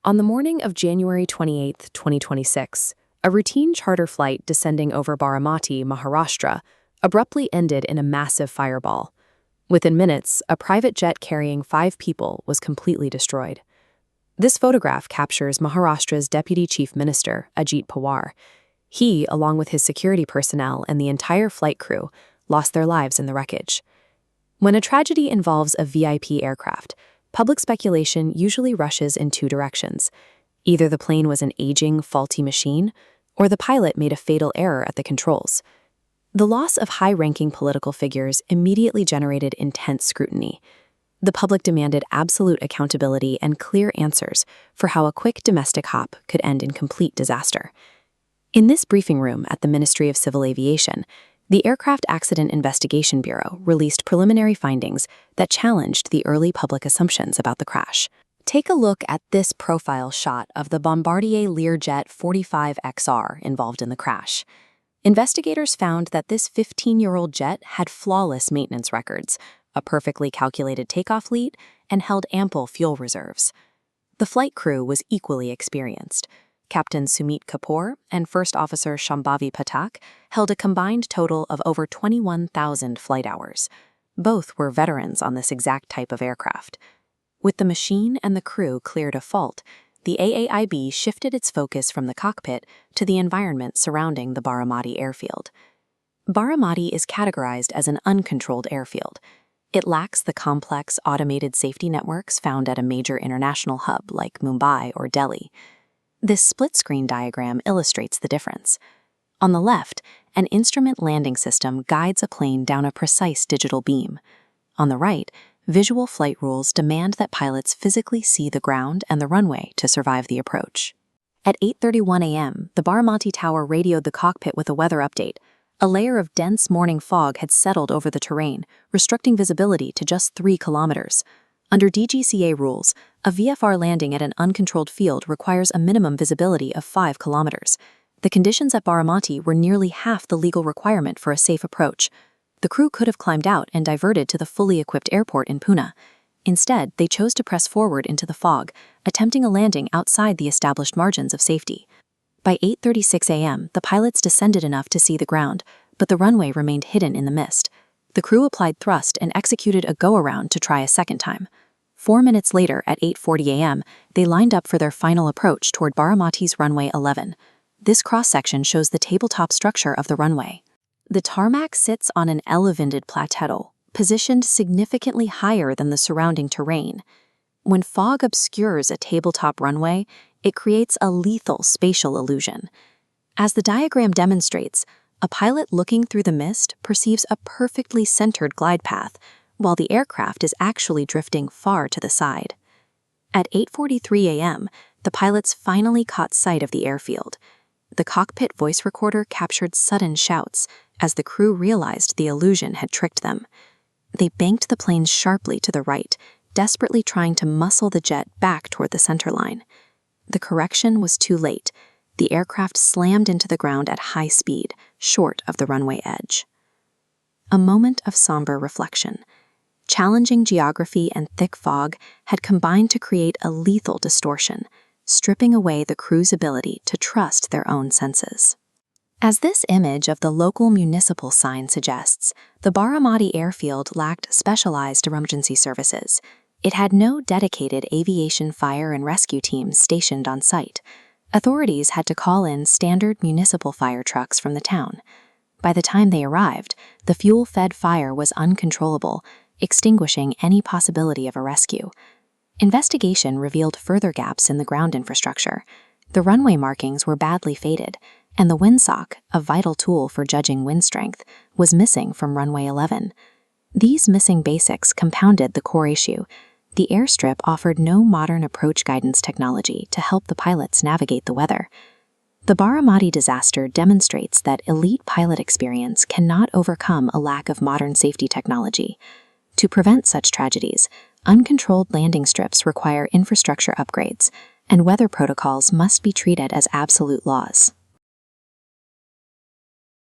On the morning of January 28, 2026, a routine charter flight descending over Baramati, Maharashtra, abruptly ended in a massive fireball. Within minutes, a private jet carrying 5 people was completely destroyed. This photograph captures Maharashtra's Deputy Chief Minister, Ajit Pawar. He, along with his security personnel and the entire flight crew, lost their lives in the wreckage. When a tragedy involves a VIP aircraft, public speculation usually rushes in 2 directions. Either the plane was an aging, faulty machine, or the pilot made a fatal error at the controls. The loss of high-ranking political figures immediately generated intense scrutiny. The public demanded absolute accountability and clear answers for how a quick domestic hop could end in complete disaster. In this briefing room at the Ministry of Civil Aviation, the Aircraft Accident Investigation Bureau released preliminary findings that challenged the early public assumptions about the crash. Take a look at this profile shot of the Bombardier Learjet 45XR involved in the crash. Investigators found that this 15-year-old jet had flawless maintenance records, a perfectly calculated takeoff lead, and held ample fuel reserves. The flight crew was equally experienced. Captain Sumit Kapoor and First Officer Shambhavi Pathak held a combined total of over 21,000 flight hours. Both were veterans on this exact type of aircraft. With the machine and the crew cleared of fault, the AAIB shifted its focus from the cockpit to the environment surrounding the Baramati airfield. Baramati is categorized as an uncontrolled airfield. It lacks the complex automated safety networks found at a major international hub like Mumbai or Delhi. This split-screen diagram illustrates the difference. On the left, an instrument landing system guides a plane down a precise digital beam. On the right, visual flight rules demand that pilots physically see the ground and the runway to survive the approach. At 8:31 a.m., the Baramati Tower radioed the cockpit with a weather update. A layer of dense morning fog had settled over the terrain, restricting visibility to just 3 kilometers. Under DGCA rules, a VFR landing at an uncontrolled field requires a minimum visibility of 5 kilometers. The conditions at Baramati were nearly half the legal requirement for a safe approach. The crew could have climbed out and diverted to the fully equipped airport in Pune. Instead, they chose to press forward into the fog, attempting a landing outside the established margins of safety. By 8:36 a.m., the pilots descended enough to see the ground, but the runway remained hidden in the mist. The crew applied thrust and executed a go-around to try a second time. 4 minutes later, at 8:40 a.m., they lined up for their final approach toward Baramati's runway 11. This cross-section shows the tabletop structure of the runway. The tarmac sits on an elevated plateau, positioned significantly higher than the surrounding terrain. When fog obscures a tabletop runway, it creates a lethal spatial illusion. As the diagram demonstrates, a pilot looking through the mist perceives a perfectly centered glide path, while the aircraft is actually drifting far to the side. At 8:43 a.m., the pilots finally caught sight of the airfield. The cockpit voice recorder captured sudden shouts as the crew realized the illusion had tricked them. They banked the plane sharply to the right, desperately trying to muscle the jet back toward the centerline. The correction was too late. The aircraft slammed into the ground at high speed, short of the runway edge. A moment of somber reflection. Challenging geography and thick fog had combined to create a lethal distortion, stripping away the crew's ability to trust their own senses. As this image of the local municipal sign suggests, the Baramati airfield lacked specialized emergency services. It had no dedicated aviation fire and rescue teams stationed on site. Authorities had to call in standard municipal fire trucks from the town. By the time they arrived, the fuel-fed fire was uncontrollable, extinguishing any possibility of a rescue. Investigation revealed further gaps in the ground infrastructure. The runway markings were badly faded, and the windsock, a vital tool for judging wind strength, was missing from runway 11. These missing basics compounded the core issue. The airstrip offered no modern approach guidance technology to help the pilots navigate the weather. The Baramati disaster demonstrates that elite pilot experience cannot overcome a lack of modern safety technology. To prevent such tragedies, uncontrolled landing strips require infrastructure upgrades, and weather protocols must be treated as absolute laws.